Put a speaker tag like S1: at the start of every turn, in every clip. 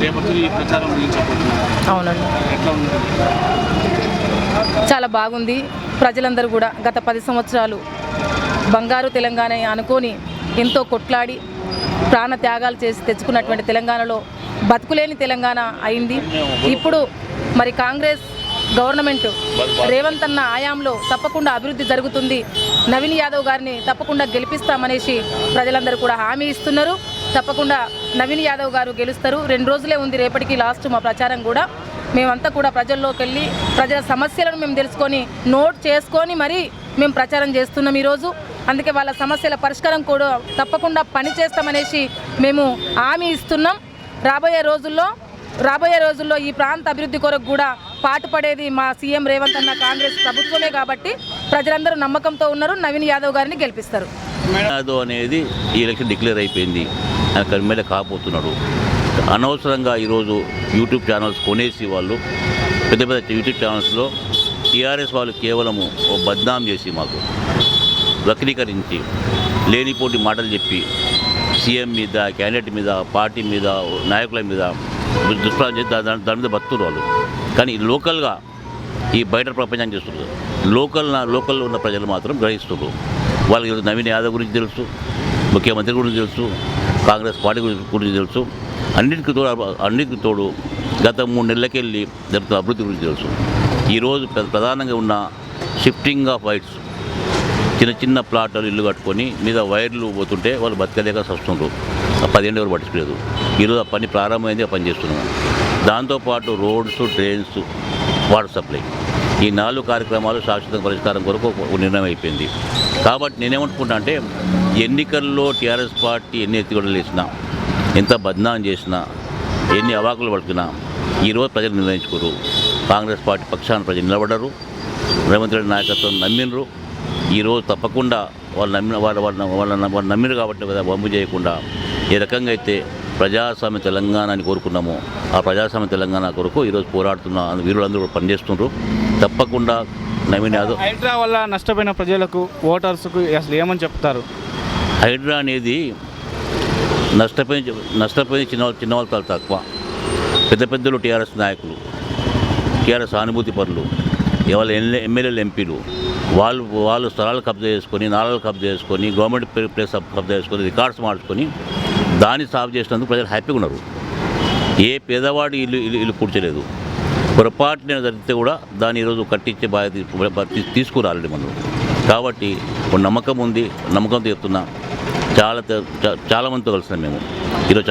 S1: రేపటి ఈ ప్రచారం ముగించబోతున్నారు.
S2: అవునండి,
S1: ఎట్లా ఉంది?
S2: చాలా బాగుంది. ప్రజలందరూ కూడా గత 10 సంవత్సరాలు బంగారు తెలంగాణ అనుకొని ఎంతో కొట్లాడి ప్రాణ త్యాగాలు చేసి తెచ్చుకున్నటువంటి తెలంగాణలో బతుకులేని తెలంగాణ అయింది. ఇప్పుడు మరి కాంగ్రెస్ గవర్నమెంట్ రేవంత్ అన్న ఆయాంలో తప్పకుండా అభివృద్ధి జరుగుతుంది, నవీన్ యాదవ్ గారిని తప్పకుండా గెలిపిస్తామనేసి ప్రజలందరూ కూడా హామీ ఇస్తున్నారు. తప్పకుండా నవీన్ యాదవ్ గారు గెలుస్తారు. 2 రోజులే ఉంది, రేపటికి లాస్ట్ మా ప్రచారం కూడా. మేమంతా కూడా ప్రజల్లోకి వెళ్ళి ప్రజల సమస్యలను మేము తెలుసుకొని నోట్ చేసుకొని మరీ మేము ప్రచారం చేస్తున్నాం ఈరోజు. అందుకే వాళ్ళ సమస్యల పరిష్కారం కూడా తప్పకుండా పని చేస్తామనేసి మేము హామీ ఇస్తున్నాం. రాబోయే రోజుల్లో ఈ ప్రాంత అభివృద్ధి కొరకు కూడా పాటుపడేది మా సీఎం రేవంత్ అన్న కాంగ్రెస్ ప్రభుత్వమే కాబట్టి ప్రజలందరూ నమ్మకంతో ఉన్నారు. నవీన్ యాదవ్ గారిని గెలిపిస్తారు.
S3: యాదవ్ అనేది ఈ ఎలక్షన్ డిక్లేర్ అయిపోయింది, ఆయన ఎమ్మెల్యే కాబోతున్నాడు. అనవసరంగా ఈరోజు యూట్యూబ్ ఛానల్స్ కొనేసి వాళ్ళు పెద్ద పెద్ద యూట్యూబ్ ఛానల్స్లో టీఆర్ఎస్ వాళ్ళు కేవలము బద్నాం చేసి మాకు వక్రీకరించి లేనిపోటీ మాటలు చెప్పి సీఎం మీద, క్యాండిడేట్ మీద, పార్టీ మీద, నాయకుల మీద దుష్ప్రచారం చేసి దాని మీద బతుకుతారు వాళ్ళు. కానీ లోకల్గా ఈ బయట ప్రపంచం చేస్తున్నారు. లోకల్లో ఉన్న ప్రజలు మాత్రం గ్రహిస్తున్నారు. వాళ్ళకి నవీన్ యాదవ్ గురించి తెలుసు, ముఖ్యమంత్రి గురించి తెలుసు, కాంగ్రెస్ పార్టీ గురించి తెలుసు. అన్నిటికీ తోడు గత 3 నెలలకెళ్ళి జరుగుతున్న అభివృద్ధి గురించి తెలుసు. ఈరోజు ప్రధానంగా ఉన్న షిఫ్టింగ్ ఆఫ్ వైట్స్, చిన్న ప్లాట్లు ఇల్లు కట్టుకొని మీద వైర్లు పోతుంటే వాళ్ళు బతకలేక వస్తున్నారు. 10 ఏళ్ళు ఎవరు పట్టించలేదు. ఈరోజు ఆ పని ప్రారంభమైంది, ఆ పని చేస్తున్నాము. దాంతోపాటు రోడ్స్, డ్రైన్స్, వాటర్ సప్లై, ఈ 4 కార్యక్రమాలు శాశ్వత పరిష్కారం కొరకు నిర్ణయం అయిపోయింది. కాబట్టి నేనేమనుకుంటున్నా అంటే ఎన్నికల్లో టీఆర్ఎస్ పార్టీ ఎన్ని ఎత్తుగడలు వేసినా, ఎంత బద్నాం చేసినా, ఎన్ని అవాకులు పడుతున్నా ఈరోజు ప్రజలు నిర్ణయించుకోరు. కాంగ్రెస్ పార్టీ పక్షాన ప్రజలు నిలబడరు. రేవంత్ రెడ్డి నాయకత్వం నమ్మినరు. ఈరోజు తప్పకుండా వాళ్ళు నమ్మిరు కాబట్టి కదా బొమ్మ చేయకుండా ఏ రకంగా అయితే ప్రజాస్వామ్య తెలంగాణ అని కోరుకున్నామో ఆ ప్రజాస్వామ్య తెలంగాణ కొరకు ఈరోజు పోరాడుతున్న వీరులందరూ పనిచేస్తున్నారు. తప్పకుండా నవీన్ యాదవ్.
S1: హైడ్రా వల్ల నష్టపోయిన ప్రజలకు, ఓటర్స్కు అసలు ఏమని చెప్తారు?
S3: హైడ్రా అనేది నష్టపోయిన చిన్నవాళ్ళు చాలా తక్కువ. పెద్దలు టీఆర్ఎస్ నాయకులు, టీఆర్ఎస్ సానుభూతి పరులు, ఇవాళ ఎమ్మెల్యేలు, ఎంపీలు వాళ్ళు స్థలాలు కబ్జా చేసుకొని, నాళాలు కబ్జా చేసుకొని, గవర్నమెంట్ ప్లేస్ కబ్జా చేసుకొని, రికార్డ్స్ మార్చుకొని దాన్ని సాల్వ్ చేసినందుకు ప్రజలు హ్యాపీగా ఉన్నారు. ఏ పేదవాడు ఇల్లు కూర్చోలేదు. పొరపాటున జరిగితే కూడా దాన్ని ఈరోజు కట్టించే బాధ్యత తీసుకురాలండి మనం. కాబట్టి ఒక నమ్మకం ఉంది, నమ్మకంతో చెప్తున్నా. చాలామందితో కలిసినాం మేము ఈరోజు.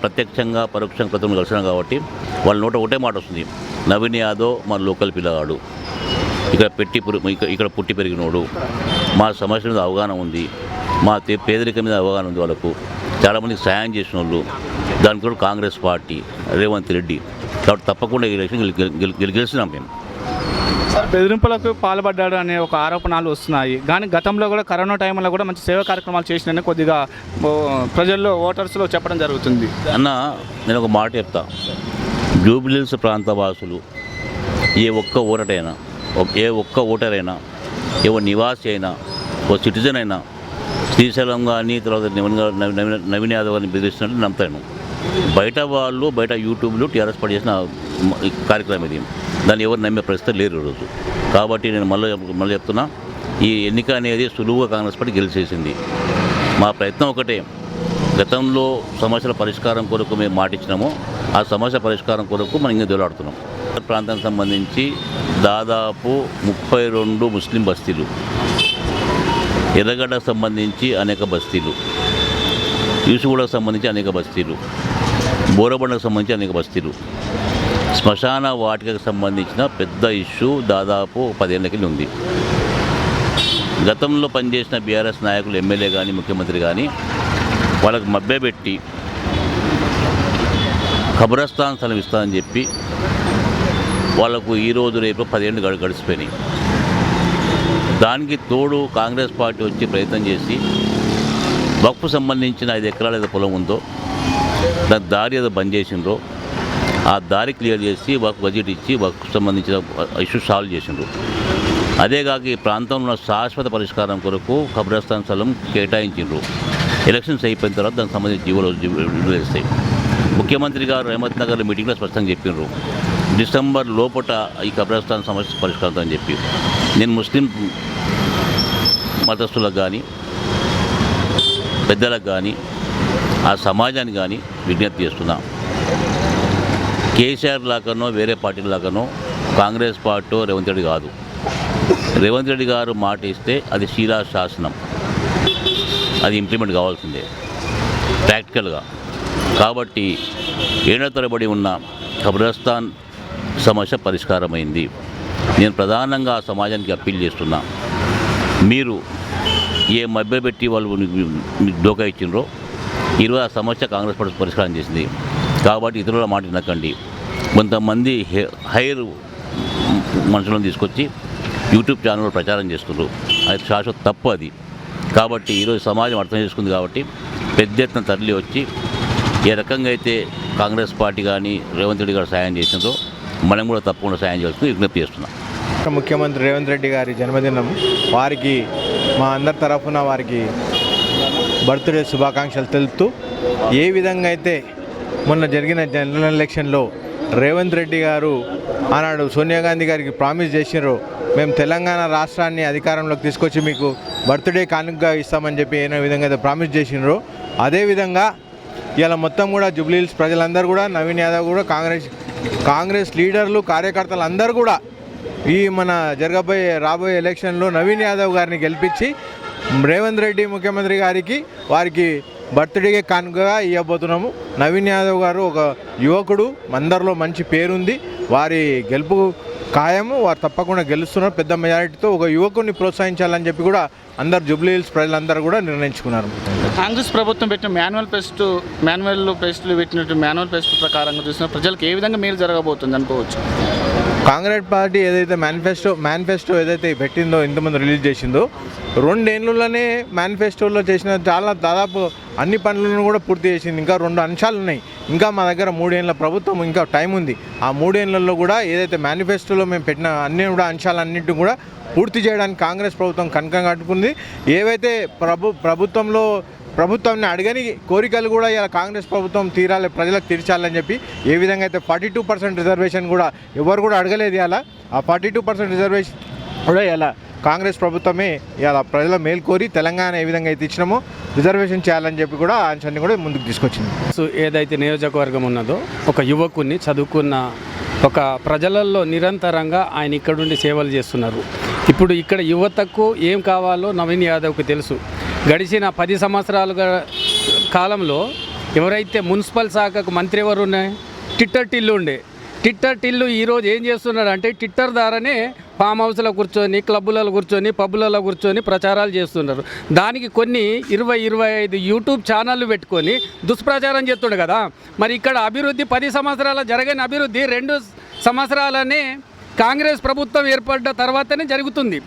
S3: ప్రత్యక్షంగా పరోక్షంగా ప్రతి ఒక్కరు కలిసినాం కాబట్టి వాళ్ళ నోట ఒకటే మాట వస్తుంది, నవీన్ యాదవ్ మా లోకల్ పిల్లగాడు, ఇక్కడ పుట్టి పెరిగినోడు, మా సమస్య మీద అవగాహన ఉంది, మా పేదరికం మీద అవగాహన ఉంది. వాళ్ళకు చాలామందికి సాయం చేసిన వాళ్ళు. దానికి కూడా కాంగ్రెస్ పార్టీ, రేవంత్ రెడ్డి. కాబట్టి తప్పకుండా ఈ ఎలక్షన్ గెలిచినాం మేము.
S1: సార్, బెదిరింపులకు పాల్పడ్డాడు అనే ఒక ఆరోపణలు వస్తున్నాయి. కానీ గతంలో కూడా కరోనా టైంలో కూడా మంచి సేవా కార్యక్రమాలు చేసినని కొద్దిగా ప్రజల్లో, ఓటర్స్లో చెప్పడం జరుగుతుంది.
S3: అన్న, నేను ఒక మాట చెప్తా. జూబ్లీహిల్స్ ప్రాంత వాసులు ఏ ఒక్క ఓటరైనా, ఏ నివాసి అయినా, ఓ సిటిజన్ అయినా శ్రీశైలం కానీ తర్వాత నవీన్ యాదవ్ గారిని బెదిరిస్తున్నట్టు నమ్ముతాను. బయట యూట్యూబ్లో టీఆర్ఎస్ పార్టీ చేసిన కార్యక్రమం ఇది. దాన్ని ఎవరు నమ్మే పరిస్థితి లేరు ఈరోజు. కాబట్టి నేను మళ్ళీ చెప్తున్నా, ఈ ఎన్నిక అనేది సులువుగా కాంగ్రెస్ పార్టీ గెలిచేసింది. మా ప్రయత్నం ఒకటే, గతంలో సమస్యల పరిష్కారం కొరకు మేము మాటిచ్చినామో ఆ సమస్య పరిష్కారం కొరకు మనం ఇంకా దొలాడుతున్నాం. ప్రాంతానికి సంబంధించి దాదాపు 32 ముస్లిం బస్తీలు, ఎర్రగడ్డకు సంబంధించి అనేక బస్తీలు, యూసుగూడకు సంబంధించి అనేక బస్తీలు, బోరబండకు సంబంధించి అనేక బస్తీలు, శ్మశాన వాటికకు సంబంధించిన పెద్ద ఇష్యూ దాదాపు 10 ఏళ్ళకి ఉంది. గతంలో పనిచేసిన బీఆర్ఎస్ నాయకులు, ఎమ్మెల్యే కానీ, ముఖ్యమంత్రి కానీ వాళ్ళకు మభ్యపెట్టి ఖబరస్థాన్ స్థలం ఇస్తామని చెప్పి వాళ్ళకు ఈరోజు రేపు 10 ఏళ్ళు గడిచిపోయినాయి. దానికి తోడు కాంగ్రెస్ పార్టీ వచ్చి ప్రయత్నం చేసి వక్ఫ్ సంబంధించిన 5 ఎకరాల ఏదో పొలం ఉందో దాని దారి ఏదో బంద్ చేసిండ్రో ఆ దారి క్లియర్ చేసి బడ్జెట్ ఇచ్చి వక్ఫ్ సంబంధించిన ఇష్యూ సాల్వ్ చేసిండ్రు. అదేగాక ఈ ప్రాంతంలో శాశ్వత పరిష్కారం కొరకు ఖబరస్థాన్ స్థలం కేటాయించిండ్రు. ఎలక్షన్స్ అయిపోయిన తర్వాత దానికి సంబంధించి జీవోలు విడుదలస్తాయి. ముఖ్యమంత్రి గారు రేవంత్ నగర్ మీటింగ్లో స్పష్టంగా చెప్పినారు, డిసెంబర్ లోపల ఈ కబ్రస్థాన్ సమస్య పరిష్కారం అని చెప్పి. నేను ముస్లిం మతస్థులకు కానీ పెద్దలకు కానీ ఆ సమాజానికి కానీ విజ్ఞప్తి చేస్తున్నా, కేసీఆర్ లాగానో వేరే పార్టీల లాగానో కాంగ్రెస్ పార్టీ రేవంత్ రెడ్డి కాదు. రేవంత్ రెడ్డి గారు మాట ఇస్తే అది శిలాశాసనం, అది ఇంప్లిమెంట్ కావాల్సిందే ప్రాక్టికల్గా. కాబట్టి ఏళ్ల తరబడి ఉన్న కబ్రస్థాన్ సమస్య పరిష్కారమైంది. నేను ప్రధానంగా ఆ సమాజానికి అప్పీల్ చేస్తున్నా, మీరు ఏ మభ్యపెట్టి వాళ్ళు డోకా ఇచ్చిండ్రో ఈరోజు ఆ సమస్య కాంగ్రెస్ పార్టీ పరిష్కారం చేసింది. కాబట్టి ఇతరుల మాట వినకండి. కొంతమంది హైర్ మనుషులను తీసుకొచ్చి యూట్యూబ్ ఛానల్లో ప్రచారం చేస్తున్నారు, అది శాశ్వత తప్పు అది. కాబట్టి ఈరోజు సమాజం అర్థం చేసుకుంది. కాబట్టి పెద్ద ఎత్తున తరలి వచ్చి ఏ రకంగా అయితే కాంగ్రెస్ పార్టీ కానీ రేవంత్ రెడ్డి గారు సాయం చేసిందో మనం కూడా తప్పకుండా సాయం చేస్తూ విజ్ఞప్తి చేస్తున్నాం.
S4: ముఖ్యమంత్రి రేవంత్ రెడ్డి గారి జన్మదినం, వారికి మా అందరి తరఫున వారికి బర్త్డే శుభాకాంక్షలు తెలుపుతూ, ఏ విధంగా అయితే మొన్న జరిగిన జనరల్ ఎలక్షన్లో రేవంత్ రెడ్డి గారు ఆనాడు సోనియా గాంధీ గారికి ప్రామిస్ చేసినారు, మేము తెలంగాణ రాష్ట్రాన్ని అధికారంలోకి తీసుకొచ్చి మీకు బర్త్డే కానుకగా ఇస్తామని చెప్పి ఏ విధంగా అయితే ప్రామిస్ చేసినారో, అదేవిధంగా ఇలా మొత్తం కూడా జూబ్లీహిల్స్ ప్రజలందరూ కూడా, నవీన్ యాదవ్ కూడా, కాంగ్రెస్ లీడర్లు కార్యకర్తలు అందరూ కూడా ఈ మన రాబోయే ఎలక్షన్లో నవీన్ యాదవ్ గారిని గెలిపించి రేవంత్ రెడ్డి ముఖ్యమంత్రి గారికి వారికి బర్త్డేకి కానుకగా ఇవ్వబోతున్నాము. నవీన్ యాదవ్ గారు ఒక యువకుడు, అందరిలో మంచి పేరుంది, వారి గెలుపు ఖాయము, వారు తప్పకుండా గెలుస్తున్నారు పెద్ద మెజారిటీతో. ఒక యువకుడిని ప్రోత్సహించాలని చెప్పి కూడా అందరు జూబ్లీహిల్స్ ప్రజలందరూ కూడా నిర్ణయించుకున్నారు.
S1: కాంగ్రెస్ ప్రభుత్వం పెట్టిన మాన్యువల్ టెస్టులు పెట్టినట్టు మాన్యువల్ టెస్ట్ ప్రకారంగా చూసిన ప్రజలకు ఏ విధంగా మేలు జరగబోతుంది అనుకోవచ్చు?
S4: కాంగ్రెస్ పార్టీ ఏదైతే మేనిఫెస్టో ఏదైతే పెట్టిందో, ఇంతమంది రిలీజ్ చేసిందో, 2 ఏళ్ళలోనే మేనిఫెస్టోలో చేసిన దాదాపు అన్ని పనులను కూడా పూర్తి చేసింది. ఇంకా 2 అంశాలు ఉన్నాయి. ఇంకా మా దగ్గర 3 ఏళ్ళ ప్రభుత్వం ఇంకా టైం ఉంది. ఆ 3 ఏళ్లలో కూడా ఏదైతే మేనిఫెస్టోలో మేము పెట్టిన అన్ని కూడా అంశాలన్నింటినీ కూడా పూర్తి చేయడానికి కాంగ్రెస్ ప్రభుత్వం కనకం కట్టుకుంది. ఏవైతే ప్రభుత్వాన్ని అడగని కోరికలు కూడా ఇలా కాంగ్రెస్ ప్రభుత్వం తీరాలి, ప్రజలకు తీర్చాలని చెప్పి, ఏ విధంగా అయితే 42% రిజర్వేషన్ కూడా ఎవరు కూడా అడగలేదు. ఇలా ఆ 42% రిజర్వేషన్ కూడా ఇలా కాంగ్రెస్ ప్రభుత్వమే ఇలా ప్రజల మేలు కోరి తెలంగాణ ఏ విధంగా అయితే ఇచ్చినామో రిజర్వేషన్ చేయాలని చెప్పి కూడా ఆ అంశాన్ని కూడా ముందుకు తీసుకొచ్చింది.
S5: సో ఏదైతే నియోజకవర్గం ఉన్నదో, ఒక యువకుని చదువుకున్న ఒక ప్రజలలో నిరంతరంగా ఆయన ఇక్కడుండి సేవలు చేస్తున్నారు. ఇప్పుడు ఇక్కడ యువతకు ఏం కావాలో నవీన్ యాదవ్కి తెలుసు. గడిచిన 10 సంవత్సరాల కాలంలో ఎవరైతే మున్సిపల్ శాఖకు మంత్రి ఎవరు ఉన్నాయి, టిట్టర్ టిల్లు ఈరోజు ఏం చేస్తున్నాడు అంటే, ట్విట్టర్ ద్వారానే ఫామ్ హౌస్లో కూర్చొని, క్లబ్బులలో కూర్చొని, పబ్బులలో కూర్చొని ప్రచారాలు చేస్తున్నారు. దానికి కొన్ని 20-25 యూట్యూబ్ ఛానళ్ళు పెట్టుకొని దుష్ప్రచారం చేస్తుండే కదా. మరి ఇక్కడ అభివృద్ధి 10 సంవత్సరాల జరగని అభివృద్ధి 2 సంవత్సరాలనే కాంగ్రెస్ ప్రభుత్వం ఏర్పడ్డ తర్వాతనే జరుగుతుంది.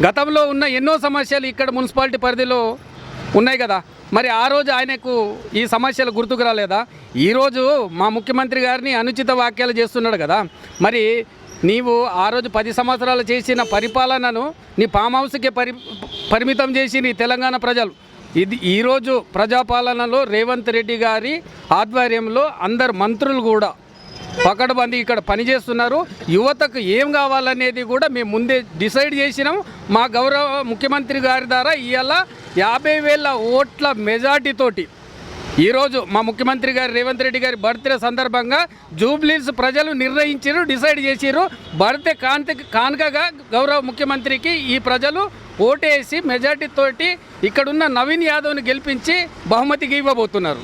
S5: గతంలో ఉన్న ఎన్నో సమస్యలు ఇక్కడ మున్సిపాలిటీ పరిధిలో ఉన్నాయి కదా. మరి ఆ రోజు ఆయనకు ఈ సమస్యలు గుర్తుకు రాలేదా? ఈరోజు మా ముఖ్యమంత్రి గారిని అనుచిత వ్యాఖ్యలు చేస్తున్నాడు కదా. మరి నీవు ఆ రోజు 10 సంవత్సరాలు చేసిన పరిపాలనను నీ ఫామ్ హౌస్కే పరిమితం చేసి నీ తెలంగాణ ప్రజలు ఈరోజు ప్రజాపాలనలో రేవంత్ రెడ్డి గారి ఆధ్వర్యంలో అందరు మంత్రులు కూడా పకడ్బందీ ఇక్కడ పనిచేస్తున్నారు. యువతకు ఏం కావాలనేది కూడా మేము ముందే డిసైడ్ చేసినాం. మా గౌరవ ముఖ్యమంత్రి గారి ద్వారా ఇవాళ 50,000 ఓట్ల మెజార్టీతోటి ఈరోజు మా ముఖ్యమంత్రి గారు రేవంత్ రెడ్డి గారి బర్త్డే సందర్భంగా జూబ్లీహిల్స్ ప్రజలు నిర్ణయించారు, డిసైడ్ చేసిరు. బర్త్డే కానుకగా గౌరవ ముఖ్యమంత్రికి ఈ ప్రజలు ఓటేసి మెజార్టీతోటి ఇక్కడున్న నవీన్ యాదవ్ని గెలిపించి బహుమతికి ఇవ్వబోతున్నారు.